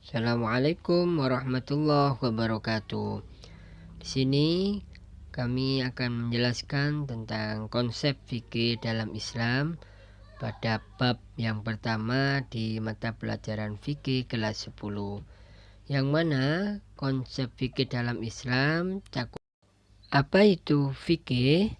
Assalamualaikum warahmatullahi wabarakatuh. Di sini kami akan menjelaskan tentang konsep fikih dalam Islam pada bab yang pertama di mata pelajaran fikih kelas 10. Yang mana konsep fikih dalam Islam cakup. Apa itu fikih?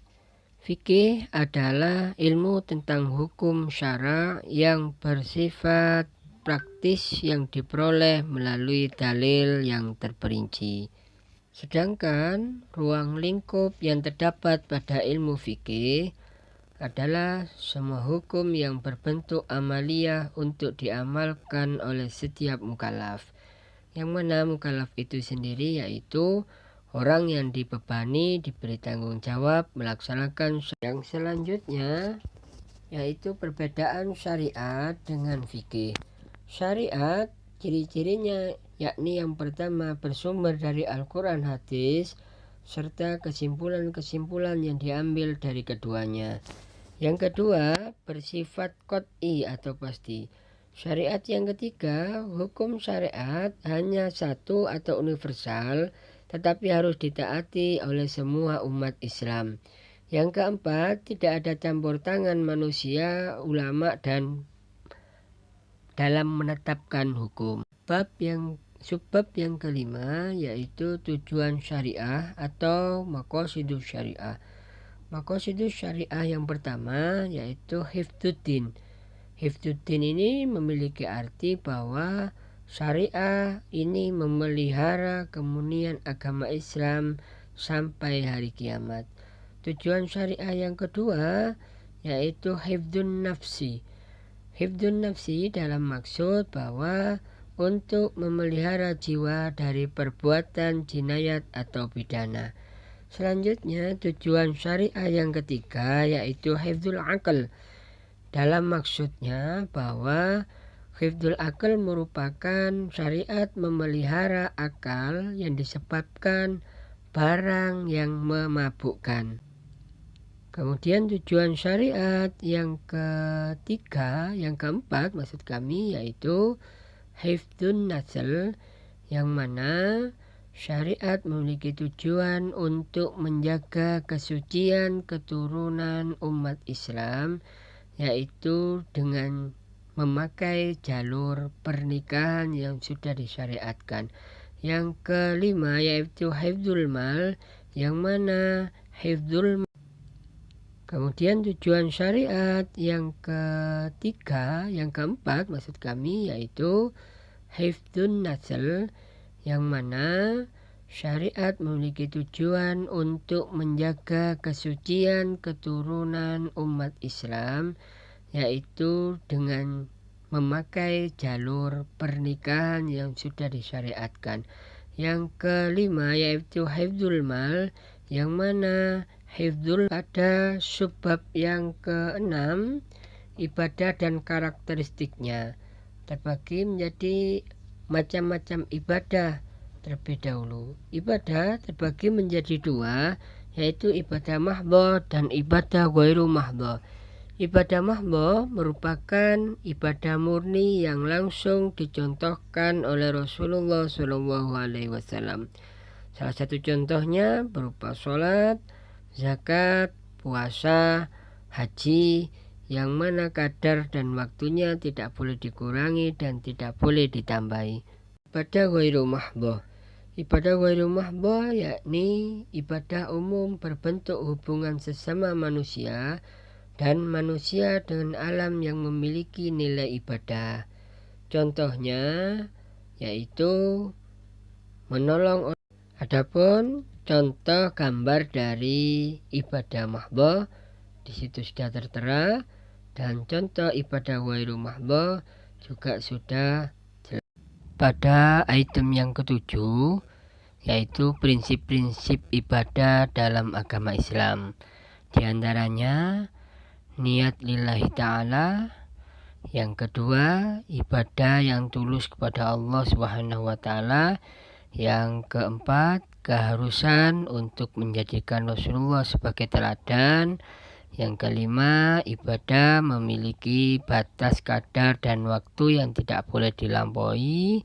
Fikih adalah ilmu tentang hukum syara yang bersifat praktis yang diperoleh melalui dalil yang terperinci. Sedangkan ruang lingkup yang terdapat pada ilmu fikih adalah semua hukum yang berbentuk amaliyah untuk diamalkan oleh setiap mukallaf. Yang mana mukallaf itu sendiri yaitu orang yang dibebani diberi tanggung jawab melaksanakan. Yang selanjutnya yaitu perbedaan syariat dengan fikih. Syariat ciri-cirinya yakni yang pertama bersumber dari Al-Quran, hadis, serta kesimpulan-kesimpulan yang diambil dari keduanya. Yang kedua bersifat qat'i atau pasti. Syariat yang ketiga, hukum syariat hanya satu atau universal, tetapi harus ditaati oleh semua umat Islam. Yang keempat, tidak ada campur tangan manusia, ulama dan dalam menetapkan hukum. Subbab yang kelima yaitu tujuan syariah atau maqasidus syariah. Maqasidus syariah yang pertama yaitu hifdzuddin. Hifdzuddin ini memiliki arti bahwa syariah ini memelihara kemunian agama Islam sampai hari kiamat. Tujuan syariah yang kedua yaitu hifdzun nafsi. Hifdzun nafsi dalam maksud bahwa untuk memelihara jiwa dari perbuatan jinayat atau pidana. Selanjutnya tujuan syariah yang ketiga yaitu hifdzul aql. Dalam maksudnya bahwa hifdzul aql merupakan syariat memelihara akal yang disebabkan barang yang memabukkan. Kemudian tujuan syariat yang keempat maksud kami yaitu hifdzun nasl, yang mana syariat memiliki tujuan untuk menjaga kesucian keturunan umat Islam, yaitu dengan memakai jalur pernikahan yang sudah disyariatkan. Yang kelima yaitu hifdzul mal, yang mana Kemudian tujuan syariat yang keempat maksud kami yaitu hifdzun nasl, yang mana syariat memiliki tujuan untuk menjaga kesucian keturunan umat Islam, yaitu dengan memakai jalur pernikahan yang sudah disyariatkan. Yang kelima yaitu hifdzul mal, yang mana hifdzul pada subbab yang keenam, ibadah dan karakteristiknya terbagi menjadi macam-macam ibadah. Terlebih dahulu ibadah terbagi menjadi dua, yaitu ibadah mahdhah dan ibadah ghairu mahdhah. Ibadah mahdhah merupakan ibadah murni yang langsung dicontohkan oleh Rasulullah SAW. Salah satu contohnya berupa sholat, zakat, puasa, haji, yang mana kadar dan waktunya tidak boleh dikurangi dan tidak boleh ditambahi. Ibadah ghairu mahdhah. Ibadah ghairu mahdhah yakni ibadah umum berbentuk hubungan sesama manusia dan manusia dengan alam yang memiliki nilai ibadah. Contohnya yaitu menolong. Adapun contoh gambar dari ibadah mahdhah di situ sudah tertera, dan contoh ibadah ghairu mahdhah juga sudah jelas. Pada item yang ketujuh yaitu prinsip-prinsip ibadah dalam agama Islam. Di antaranya niat lillahi ta'ala. Yang kedua, ibadah yang tulus kepada Allah Subhanahu wa taala. Yang keempat, keharusan untuk menjadikan Rasulullah sebagai teladan. Yang kelima, ibadah memiliki batas kadar dan waktu yang tidak boleh dilampaui.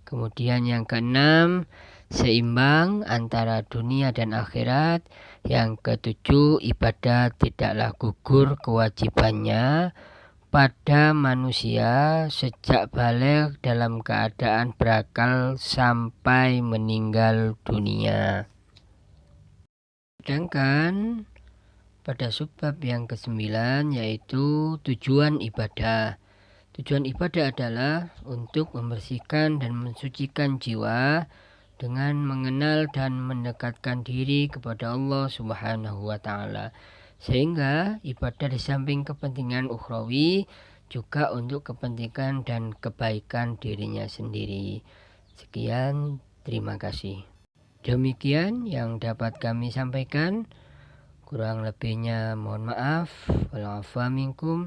Kemudian yang keenam, seimbang antara dunia dan akhirat. Yang ketujuh, ibadah tidaklah gugur kewajibannya pada manusia sejak balik dalam keadaan berakal sampai meninggal dunia. Sedangkan pada subbab yang ke-9 yaitu tujuan ibadah. Tujuan ibadah adalah untuk membersihkan dan mensucikan jiwa dengan mengenal dan mendekatkan diri kepada Allah Subhanahu wa Ta'ala. Sehingga ibadah di samping kepentingan ukhrawi juga untuk kepentingan dan kebaikan dirinya sendiri. Sekian, terima kasih. Demikian yang dapat kami sampaikan. Kurang lebihnya mohon maaf. Wa'alaikum minkum.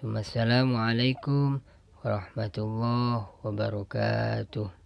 Assalamualaikum warahmatullahi wabarakatuh.